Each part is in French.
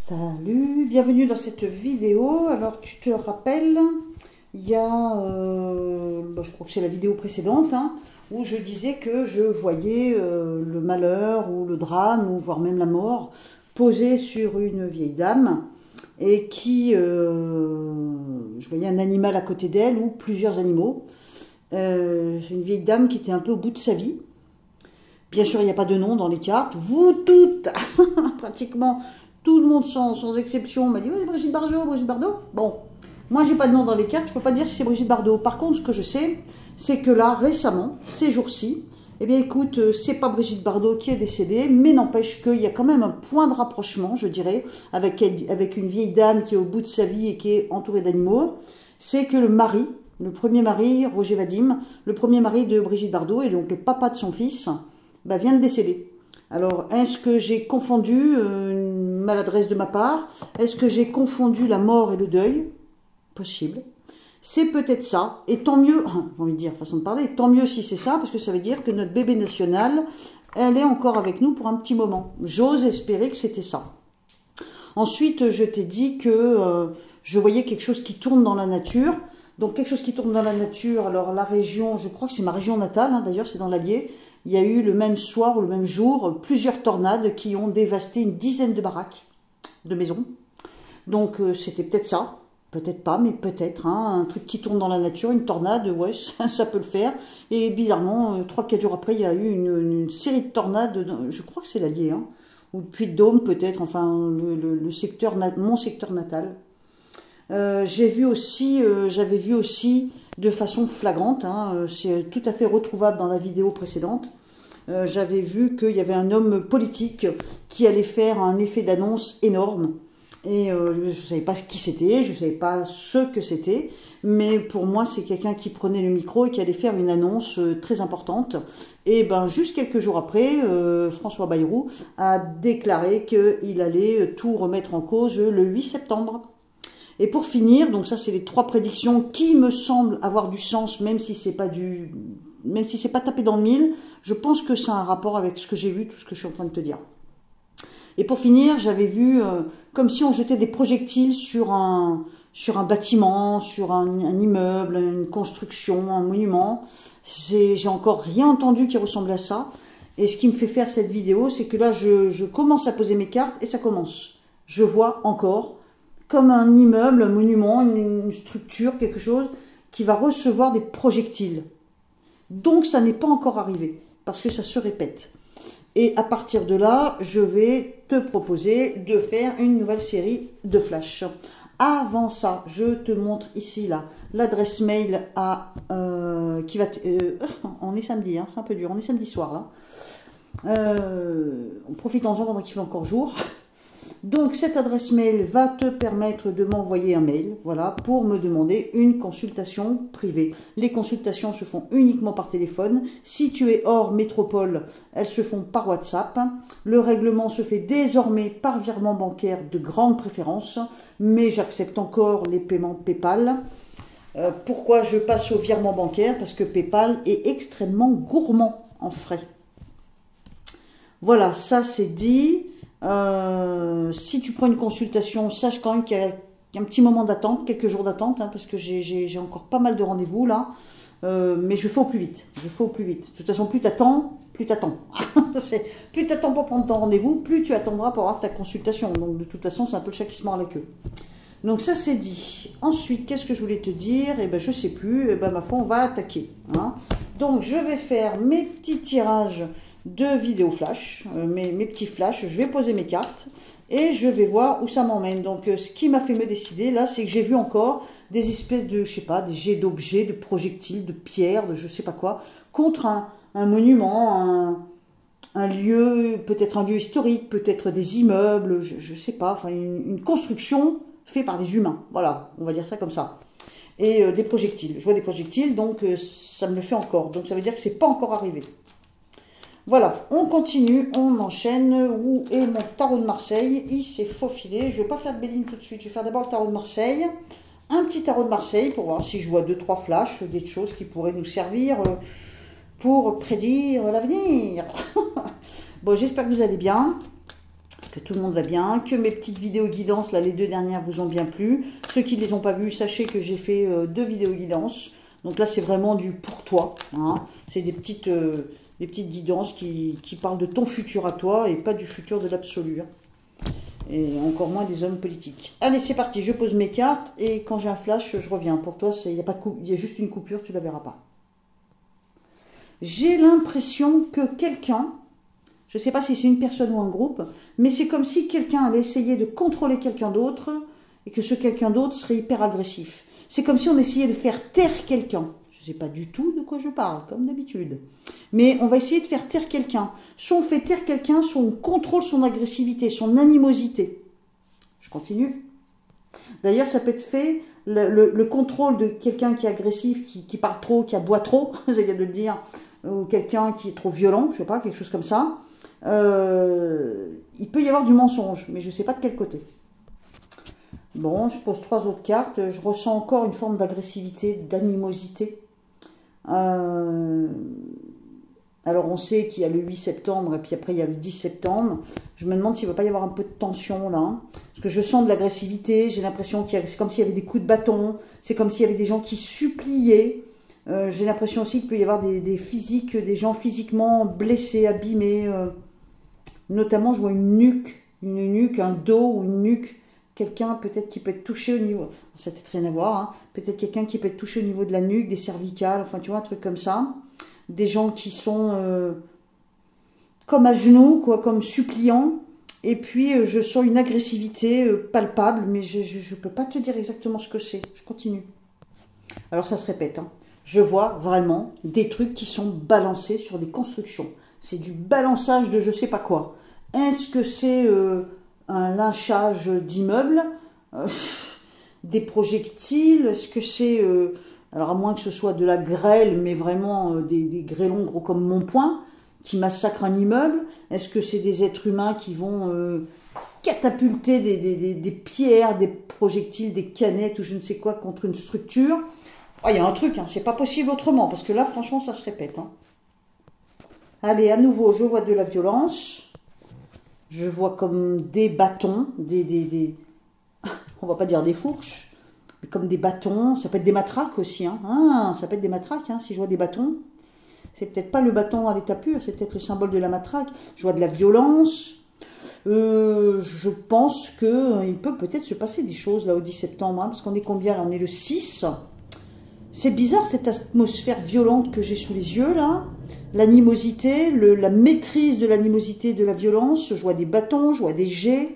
Salut, bienvenue dans cette vidéo. Alors tu te rappelles, il y a, je crois que c'est la vidéo précédente, où je disais que je voyais le malheur ou le drame, ou voire même la mort, posé sur une vieille dame, et qui, je voyais un animal à côté d'elle, ou plusieurs animaux. Une vieille dame qui était un peu au bout de sa vie. Bien sûr, il n'y a pas de nom dans les cartes. Vous toutes, pratiquement tout le monde sans exception m'a dit oui, Brigitte Bardot, Brigitte Bardot. Bon, moi j'ai pas de nom dans les cartes, je peux pas dire si c'est Brigitte Bardot. Par contre, ce que je sais, c'est que là, récemment, ces jours-ci, eh bien écoute, c'est pas Brigitte Bardot qui est décédée, mais n'empêche qu'il y a quand même un point de rapprochement, je dirais, avec une vieille dame qui est au bout de sa vie et qui est entourée d'animaux. C'est que le mari, le premier mari, Roger Vadim, le premier mari de Brigitte Bardot, et donc le papa de son fils, vient de décéder. Alors, est-ce que j'ai confondu une maladresse de ma part? Est-ce que j'ai confondu la mort et le deuil? Possible. C'est peut-être ça. Et tant mieux, j'ai envie de dire, façon de parler, tant mieux si c'est ça, parce que ça veut dire que notre bébé national, elle est encore avec nous pour un petit moment. J'ose espérer que c'était ça. Ensuite, je t'ai dit que je voyais quelque chose qui tourne dans la nature. Donc, quelque chose qui tourne dans la nature, alors la région, je crois que c'est ma région natale, d'ailleurs, c'est dans l'Allier. Il y a eu le même soir ou le même jour plusieurs tornades qui ont dévasté une dizaine de baraques, de maisons. Donc c'était peut-être ça, peut-être pas, mais peut-être, un truc qui tourne dans la nature, une tornade, ouais, ça peut le faire. Et bizarrement, 3-4 jours après, il y a eu une série de tornades, je crois que c'est l'Allier, ou Puy-de-Dôme peut-être, enfin le secteur, mon secteur natal. J'avais vu aussi de façon flagrante, c'est tout à fait retrouvable dans la vidéo précédente, j'avais vu qu'il y avait un homme politique qui allait faire un effet d'annonce énorme, et je ne savais pas qui c'était, je ne savais pas ce que c'était, mais pour moi c'est quelqu'un qui prenait le micro et qui allait faire une annonce très importante, et juste quelques jours après, François Bayrou a déclaré qu'il allait tout remettre en cause le 8 septembre. Et pour finir, donc ça c'est les 3 prédictions qui me semblent avoir du sens, même si c'est pas tapé dans le mille, je pense que ça a un rapport avec ce que j'ai vu, tout ce que je suis en train de te dire. Et pour finir, j'avais vu comme si on jetait des projectiles sur un bâtiment, sur un immeuble, une construction, un monument. J'ai encore rien entendu qui ressemble à ça. Et ce qui me fait faire cette vidéo, c'est que là je commence à poser mes cartes et ça commence. Je vois encore comme un immeuble, un monument, une structure, quelque chose qui va recevoir des projectiles. Donc ça n'est pas encore arrivé, parce que ça se répète. Et à partir de là, je vais te proposer de faire une nouvelle série de flash. Avant ça, je te montre ici l'adresse mail qui va... on est samedi, c'est un peu dur, on est samedi soir là. Profitons-en pendant qu'il fait encore jour. Donc, cette adresse mail va te permettre de m'envoyer un mail, voilà, pour me demander une consultation privée. Les consultations se font uniquement par téléphone. Si tu es hors métropole, elles se font par WhatsApp. Le règlement se fait désormais par virement bancaire de grande préférence, mais j'accepte encore les paiements PayPal. Pourquoi je passe au virement bancaire? Parce que PayPal est extrêmement gourmand en frais. Voilà, ça c'est dit. Si tu prends une consultation, sache quand même qu'il y a un petit moment d'attente, quelques jours d'attente, parce que j'ai encore pas mal de rendez-vous là, mais je fais au plus vite, De toute façon, plus t'attends, plus t'attends. Plus t'attends pour prendre ton rendez-vous, plus tu attendras pour avoir ta consultation. Donc de toute façon, c'est un peu le chat qui se mord la queue. Donc ça c'est dit. Ensuite, qu'est-ce que je voulais te dire? Je sais plus, ma foi, on va attaquer. Donc je vais faire mes petits tirages de vidéos flash, mes petits flashs, je vais poser mes cartes et je vais voir où ça m'emmène. Donc ce qui m'a fait me décider là, c'est que j'ai vu encore des espèces de, je sais pas, des jets d'objets, de projectiles, de pierres, de je sais pas quoi, contre un monument, un lieu, peut-être un lieu historique, peut-être des immeubles, je sais pas, enfin une construction faite par des humains, voilà, on va dire ça comme ça. Et des projectiles, je vois des projectiles, donc ça me le fait encore, donc ça veut dire que c'est pas encore arrivé. Voilà, on continue, on enchaîne. Où est mon tarot de Marseille? Il s'est faufilé. Je ne vais pas faire de Béline tout de suite. Je vais faire d'abord le tarot de Marseille. Un petit tarot de Marseille pour voir si je vois 2-3 flashs, des choses qui pourraient nous servir pour prédire l'avenir. Bon, j'espère que vous allez bien, que tout le monde va bien, que mes petites vidéos guidance, là les 2 dernières vous ont bien plu. Ceux qui ne les ont pas vues, sachez que j'ai fait 2 vidéos guidance. Donc là c'est vraiment du pour toi, hein. C'est des petites guidances qui parlent de ton futur à toi et pas du futur de l'absolu, hein. Et encore moins des hommes politiques. Allez, c'est parti, je pose mes cartes et quand j'ai un flash, je reviens. Pour toi, il y a juste une coupure, tu ne la verras pas. J'ai l'impression que quelqu'un, je ne sais pas si c'est une personne ou un groupe, mais c'est comme si quelqu'un allait essayer de contrôler quelqu'un d'autre et que ce quelqu'un d'autre serait hyper agressif. C'est comme si on essayait de faire taire quelqu'un. Je ne sais pas du tout de quoi je parle, comme d'habitude. Mais on va essayer de faire taire quelqu'un. Soit on fait taire quelqu'un, soit on contrôle son agressivité, son animosité. Je continue. D'ailleurs, ça peut être fait, le contrôle de quelqu'un qui est agressif, qui parle trop, qui aboie trop, j'ai de le dire, ou quelqu'un qui est trop violent, je ne sais pas, quelque chose comme ça. Il peut y avoir du mensonge, mais je ne sais pas de quel côté. Bon, je pose 3 autres cartes. Je ressens encore une forme d'agressivité, d'animosité. Alors, on sait qu'il y a le 8 septembre et puis après, il y a le 10 septembre. Je me demande s'il ne va pas y avoir un peu de tension, là. Parce que je sens de l'agressivité. J'ai l'impression que c'est comme s'il y avait des coups de bâton. C'est comme s'il y avait des gens qui suppliaient. J'ai l'impression aussi qu'il peut y avoir des gens physiquement blessés, abîmés. Notamment, je vois une nuque, un dos ou une nuque. Quelqu'un peut-être qui peut être touché au niveau, ça n'a peut-être rien à voir, hein. Peut-être quelqu'un qui peut être touché au niveau de la nuque, des cervicales, enfin tu vois, un truc comme ça. Des gens qui sont comme à genoux, quoi, comme suppliants. Et puis je sens une agressivité palpable, mais je ne peux pas te dire exactement ce que c'est. Je continue. Alors ça se répète, hein. Je vois vraiment des trucs qui sont balancés sur des constructions. C'est du balançage de je sais pas quoi. Est-ce que c'est un lynchage d'immeubles, des projectiles, est-ce que c'est, alors à moins que ce soit de la grêle, mais vraiment des grêlons gros comme mon poing, qui massacrent un immeuble, est-ce que c'est des êtres humains qui vont catapulter des pierres, des projectiles, des canettes ou je ne sais quoi contre une structure? Oh, il y a un truc, hein, c'est pas possible autrement, parce que là franchement ça se répète, hein. Allez, à nouveau, je vois de la violence. Je vois comme des bâtons, on va pas dire des fourches, mais comme des bâtons. Ça peut être des matraques aussi, hein. Ah, ça peut être des matraques, hein, si je vois des bâtons. C'est peut-être pas le bâton à l'état pur, c'est peut-être le symbole de la matraque. Je vois de la violence. Je pense qu'il peut peut-être se passer des choses là au 10 septembre, hein, parce qu'on est combien là? On est le 6. C'est bizarre cette atmosphère violente que j'ai sous les yeux là. L'animosité, la maîtrise de l'animosité, de la violence. Je vois des bâtons, je vois des jets.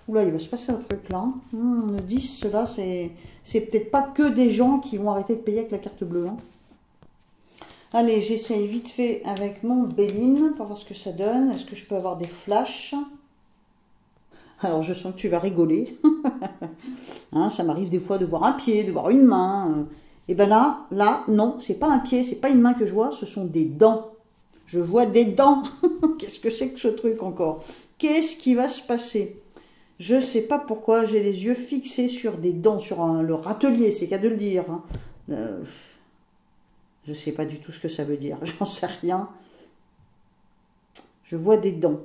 Oula, il va se passer un truc là. Le 10, là, c'est peut-être pas que des gens qui vont arrêter de payer avec la carte bleue, hein. Allez, j'essaye vite fait avec mon Béline pour voir ce que ça donne. Est-ce que je peux avoir des flashs? Alors, je sens que tu vas rigoler. Hein, ça m'arrive des fois de voir un pied, de voir une main. Et bien là, non, c'est pas un pied, c'est pas une main que je vois, ce sont des dents. Je vois des dents. Qu'est-ce que c'est que ce truc encore? Qu'est-ce qui va se passer? Je sais pas pourquoi j'ai les yeux fixés sur des dents, sur le râtelier, c'est qu'à de le dire, hein. Je sais pas du tout ce que ça veut dire, j'en sais rien. Je vois des dents.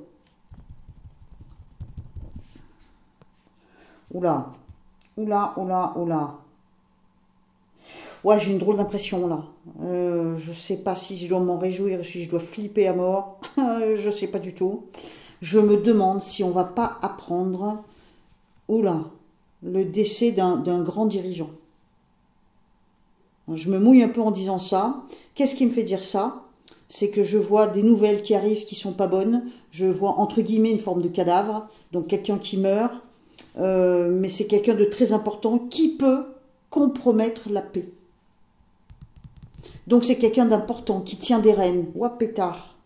Oula, oula, oula, oula. Ouais, j'ai une drôle d'impression là. Je sais pas si je dois m'en réjouir, si je dois flipper à mort. Je sais pas du tout. Je me demande si on va pas apprendre, oula, le décès d'un grand dirigeant. Je me mouille un peu en disant ça. Qu'est-ce qui me fait dire ça? C'est que je vois des nouvelles qui arrivent qui sont pas bonnes. Je vois entre guillemets une forme de cadavre, donc quelqu'un qui meurt. Mais c'est quelqu'un de très important qui peut compromettre la paix. Donc c'est quelqu'un d'important qui tient des rênes. Ouah, pétard.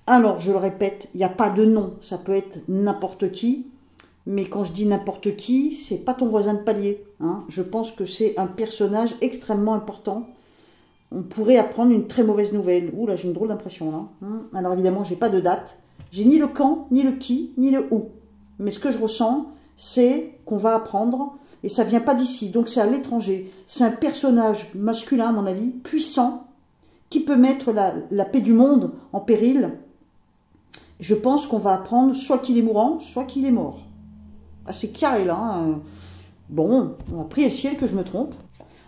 Alors, je le répète, il n'y a pas de nom. Ça peut être n'importe qui. Mais quand je dis n'importe qui, c'est pas ton voisin de palier, hein. Je pense que c'est un personnage extrêmement important. On pourrait apprendre une très mauvaise nouvelle. Ouh là, j'ai une drôle d'impression là. Alors évidemment, j'ai pas de date. J'ai ni le quand, ni le qui, ni le où. Mais ce que je ressens, c'est qu'on va apprendre, et ça vient pas d'ici, donc c'est à l'étranger. C'est un personnage masculin, à mon avis, puissant, qui peut mettre la paix du monde en péril, Je pense qu'on va apprendre soit qu'il est mourant, soit qu'il est mort. Ah, c'est carré là. Hein. Bon, on a prié le ciel que je me trompe.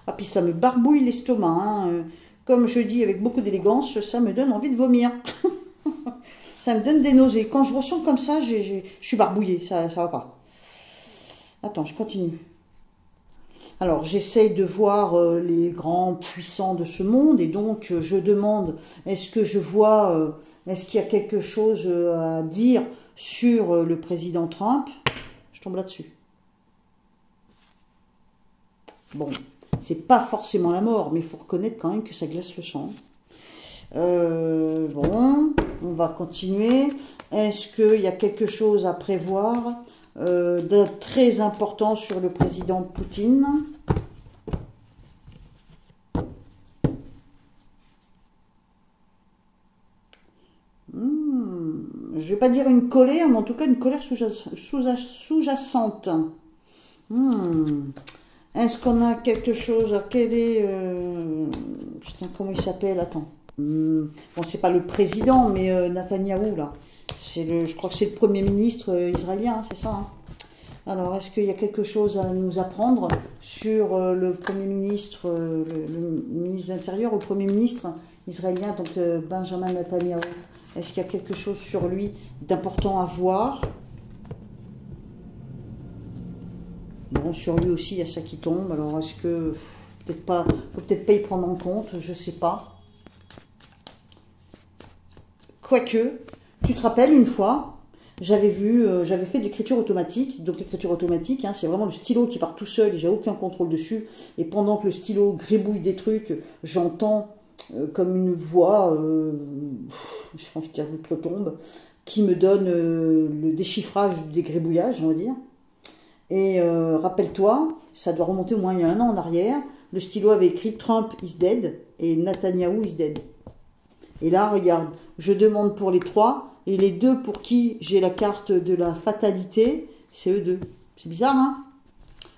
Ah, puis ça me barbouille l'estomac. Hein. Comme je dis avec beaucoup d'élégance, ça me donne envie de vomir. Ça me donne des nausées. Quand je ressens comme ça, je suis barbouillée. Ça va pas. Attends, je continue. Alors, j'essaye de voir les grands puissants de ce monde. Et donc, je demande, est-ce que je vois, est-ce qu'il y a quelque chose à dire sur le président Trump? Je tombe là-dessus. Bon, c'est pas forcément la mort, mais il faut reconnaître quand même que ça glace le sang. Bon, on va continuer. Est-ce qu'il y a quelque chose à prévoir de très important sur le président Poutine? Je ne vais pas dire une colère, mais en tout cas une colère sous-jacente. Est-ce qu'on a quelque chose? Quel est... putain, comment il s'appelle? Attends. Bon, c'est pas le président, mais Netanyahou, là. Je crois que c'est le Premier ministre israélien, c'est ça, hein. Alors, est-ce qu'il y a quelque chose à nous apprendre sur le Premier ministre, le ministre de l'Intérieur, ou le Premier ministre israélien, donc Benjamin Netanyahou? Est-ce qu'il y a quelque chose sur lui d'important à voir? Bon, sur lui aussi, il y a ça qui tombe. Alors, est-ce que... Peut-être pas, faut peut-être pas y prendre en compte, je sais pas. Quoique, tu te rappelles une fois, j'avais fait de l'écriture automatique. Donc l'écriture automatique, hein, c'est vraiment le stylo qui part tout seul et j'ai aucun contrôle dessus. Et pendant que le stylo gribouille des trucs, j'entends comme une voix, j'ai envie de dire l'outre-tombe, qui me donne le déchiffrage des gribouillages, on va dire. Et rappelle-toi, ça doit remonter au moins il y a 1 an en arrière, le stylo avait écrit Trump is dead et Netanyahou is dead. Et là, regarde, je demande pour les 3, et les 2 pour qui j'ai la carte de la fatalité, c'est eux 2. C'est bizarre, hein?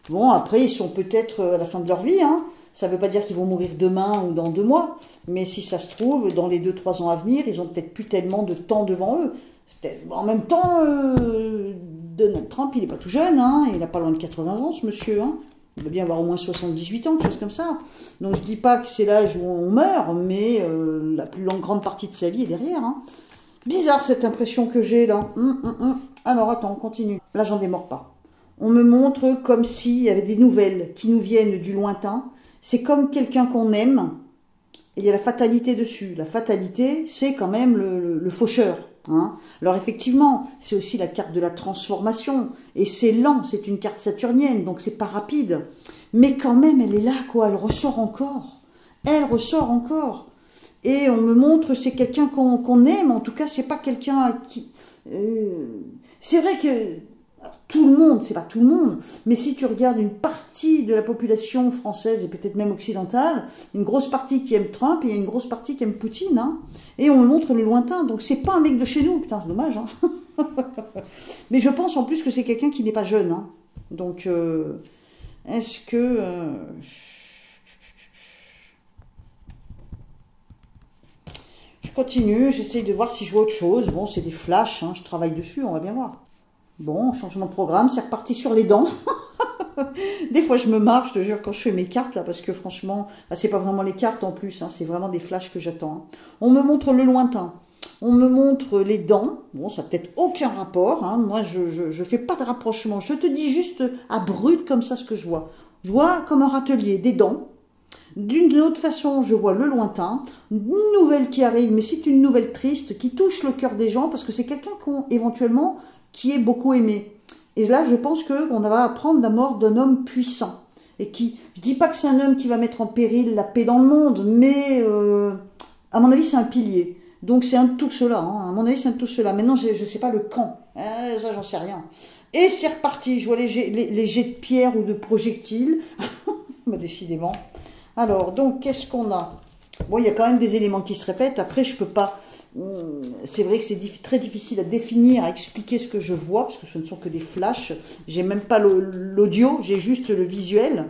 Bon, après, ils sont peut-être à la fin de leur vie, hein? Ça ne veut pas dire qu'ils vont mourir demain ou dans 2 mois, mais si ça se trouve, dans les 2-3 ans à venir, ils ont peut-être plus tellement de temps devant eux. En même temps, Donald Trump, il n'est pas tout jeune, hein? Il n'a pas loin de 80 ans, ce monsieur, hein? Il doit bien avoir au moins 78 ans, quelque chose comme ça. Donc je ne dis pas que c'est l'âge où on meurt, mais la plus grande partie de sa vie est derrière. Hein. Bizarre cette impression que j'ai là. Alors attends, on continue. Là, j'en démords pas. On me montre comme s'il y avait des nouvelles qui nous viennent du lointain. C'est comme quelqu'un qu'on aime, et il y a la fatalité dessus. La fatalité, c'est quand même le faucheur. Hein. Alors effectivement, c'est aussi la carte de la transformation, et c'est lent, c'est une carte saturnienne, donc c'est pas rapide, mais quand même elle est là, quoi, elle ressort encore, et on me montre c'est quelqu'un qu'on aime, en tout cas c'est pas quelqu'un à qui... c'est vrai que tout le monde, c'est pas tout le monde, mais si tu regardes une partie de la population française et peut-être même occidentale, une grosse partie qui aime Trump et il y a une grosse partie qui aime Poutine, hein, et on me montre le lointain, donc c'est pas un mec de chez nous, putain c'est dommage, hein. Mais je pense en plus que c'est quelqu'un qui n'est pas jeune, hein. Donc est-ce que... Je continue, j'essaye de voir si je vois autre chose, bon c'est des flashs, hein, je travaille dessus, on va bien voir. Bon, changement de programme, c'est reparti sur les dents. Des fois, je me marre, je te jure, quand je fais mes cartes, là, parce que franchement, c'est pas vraiment les cartes en plus, hein, c'est vraiment des flashs que j'attends. Hein. On me montre le lointain, on me montre les dents. Bon, ça n'a peut-être aucun rapport, hein. Moi, je fais pas de rapprochement. Je te dis juste à brut comme ça ce que je vois. Je vois comme un râtelier, des dents. D'une autre façon, je vois le lointain, une nouvelle qui arrive, mais c'est une nouvelle triste, qui touche le cœur des gens, parce que c'est quelqu'un éventuellement qui est beaucoup aimé. Et là, je pense qu'on va apprendre la mort d'un homme puissant. Et qui, je dis pas que c'est un homme qui va mettre en péril la paix dans le monde, mais à mon avis, c'est un pilier. Donc c'est un de tout cela. Hein. À mon avis, c'est un de tout cela. Maintenant, je ne sais pas le quand. Ça, j'en sais rien. Et c'est reparti. Je vois les jets de pierre ou de projectiles. Bah, décidément. Alors, donc, qu'est-ce qu'on a? Bon, il y a quand même des éléments qui se répètent. Après, je peux pas... C'est vrai que c'est très difficile à définir, à expliquer ce que je vois, parce que ce ne sont que des flashs. J'ai même pas l'audio, j'ai juste le visuel.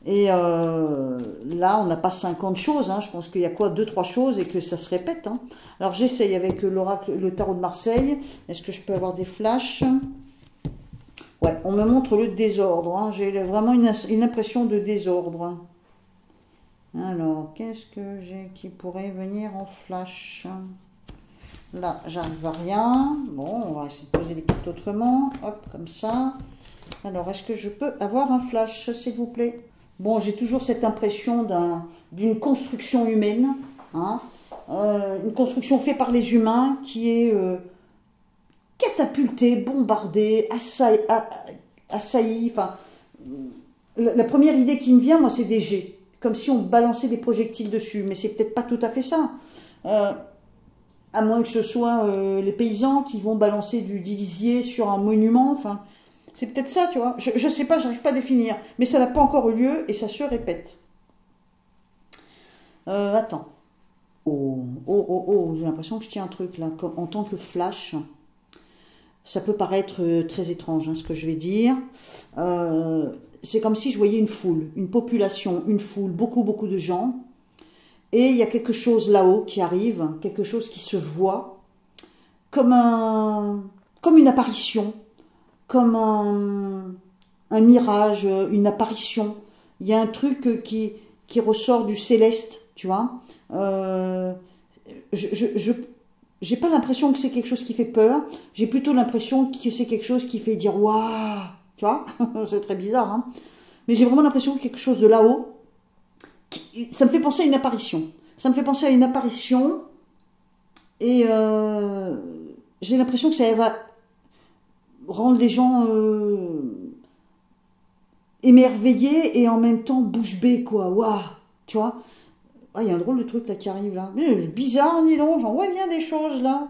Et là, on n'a pas 50 choses. Hein. Je pense qu'il y a quoi, 2-3 choses et que ça se répète. Hein. Alors, j'essaye avec l'oracle, le tarot de Marseille. Est-ce que je peux avoir des flashs? Ouais, on me montre le désordre. Hein. J'ai vraiment une impression de désordre. Alors, qu'est-ce que j'ai qui pourrait venir en flash? Là, j'arrive à rien. Bon, on va essayer de poser les cartes autrement. Hop, comme ça. Alors, est-ce que je peux avoir un flash, s'il vous plaît? Bon, j'ai toujours cette impression d'une construction humaine. Hein, une construction faite par les humains qui est catapultée, bombardée, assaillie. Enfin, la première idée qui me vient, moi, c'est des jets. Comme si on balançait des projectiles dessus. Mais c'est peut-être pas tout à fait ça. À moins que ce soit les paysans qui vont balancer du lisier sur un monument. Enfin, c'est peut-être ça, tu vois. Je ne sais pas, j'arrive pas à définir. Mais ça n'a pas encore eu lieu et ça se répète. Attends. Oh, j'ai l'impression que je tiens un truc là. En tant que flash, ça peut paraître très étrange, hein, ce que je vais dire. C'est comme si je voyais une foule, une population, une foule, beaucoup de gens. Et il y a quelque chose là-haut qui arrive, quelque chose qui se voit, comme une apparition, comme un mirage, une apparition. Il y a un truc qui ressort du céleste, tu vois. J'ai pas l'impression que c'est quelque chose qui fait peur, j'ai plutôt l'impression que c'est quelque chose qui fait dire « Waouh !» Tu vois, c'est très bizarre, hein. Mais j'ai vraiment l'impression que quelque chose de là-haut, ça me fait penser à une apparition. Ça me fait penser à une apparition et j'ai l'impression que ça va rendre les gens émerveillés et en même temps bouche bée, quoi. Waouh, tu vois. Ah, il y a un drôle de truc là qui arrive là. Mais c'est bizarre, dis donc, j'en vois bien des choses là.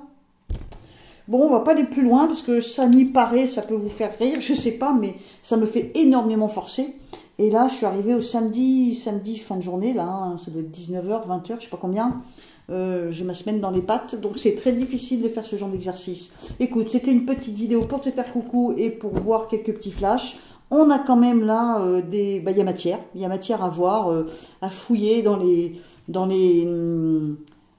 Bon, on va pas aller plus loin parce que ça n'y paraît, ça peut vous faire rire, je sais pas, mais ça me fait énormément forcer. Et là, je suis arrivée au samedi fin de journée, là, hein, ça doit être 19h, 20h, je sais pas combien. J'ai ma semaine dans les pattes, donc c'est très difficile de faire ce genre d'exercice. Écoute, c'était une petite vidéo pour te faire coucou et pour voir quelques petits flashs. On a quand même là il y a matière à voir, à fouiller dans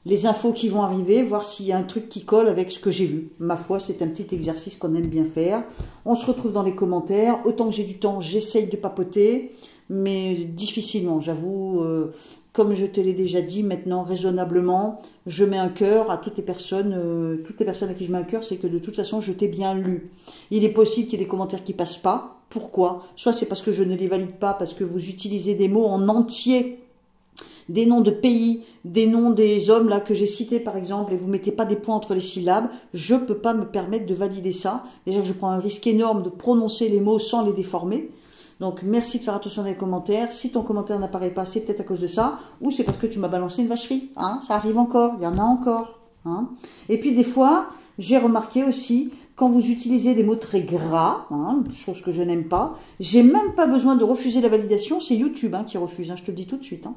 les infos qui vont arriver, voir s'il y a un truc qui colle avec ce que j'ai vu. Ma foi, c'est un petit exercice qu'on aime bien faire. On se retrouve dans les commentaires. Autant que j'ai du temps, j'essaye de papoter, mais difficilement, j'avoue. Comme je te l'ai déjà dit, maintenant, raisonnablement, je mets un cœur à toutes les personnes à qui je mets un cœur, c'est que de toute façon, je t'ai bien lu. Il est possible qu'il y ait des commentaires qui passent pas. Pourquoi? Soit c'est parce que je ne les valide pas, parce que vous utilisez des mots en entier, des noms de pays, des noms des hommes là que j'ai cités par exemple, et vous mettez pas des points entre les syllabes, je peux pas me permettre de valider ça. Déjà que je prends un risque énorme de prononcer les mots sans les déformer. Donc merci de faire attention dans les commentaires. Si ton commentaire n'apparaît pas, c'est peut-être à cause de ça, ou c'est parce que tu m'as balancé une vacherie. Hein, ça arrive encore, il y en a encore. Hein. Et puis des fois, j'ai remarqué aussi, quand vous utilisez des mots très gras, hein, chose que je n'aime pas, j'ai même pas besoin de refuser la validation, c'est YouTube qui refuse, hein, je te le dis tout de suite. Hein.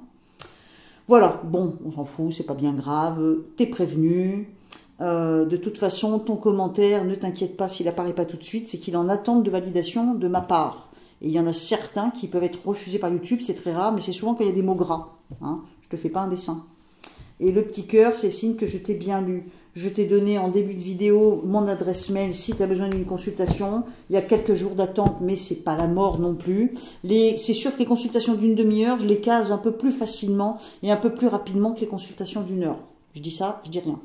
Voilà, bon, on s'en fout, c'est pas bien grave, t'es prévenu. De toute façon, ton commentaire, ne t'inquiète pas s'il apparaît pas tout de suite, c'est qu'il en attend de validation de ma part. Et il y en a certains qui peuvent être refusés par YouTube, c'est très rare, mais c'est souvent quand il y a des mots gras. Hein, je te fais pas un dessin. Et le petit cœur, c'est signe que je t'ai bien lu. Je t'ai donné en début de vidéo mon adresse mail si tu as besoin d'une consultation. Il y a quelques jours d'attente, mais c'est pas la mort non plus. C'est sûr que les consultations d'une demi-heure, je les case un peu plus facilement et un peu plus rapidement que les consultations d'une heure. Je dis ça, je dis rien.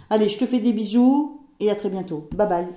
Allez, je te fais des bisous et à très bientôt. Bye bye.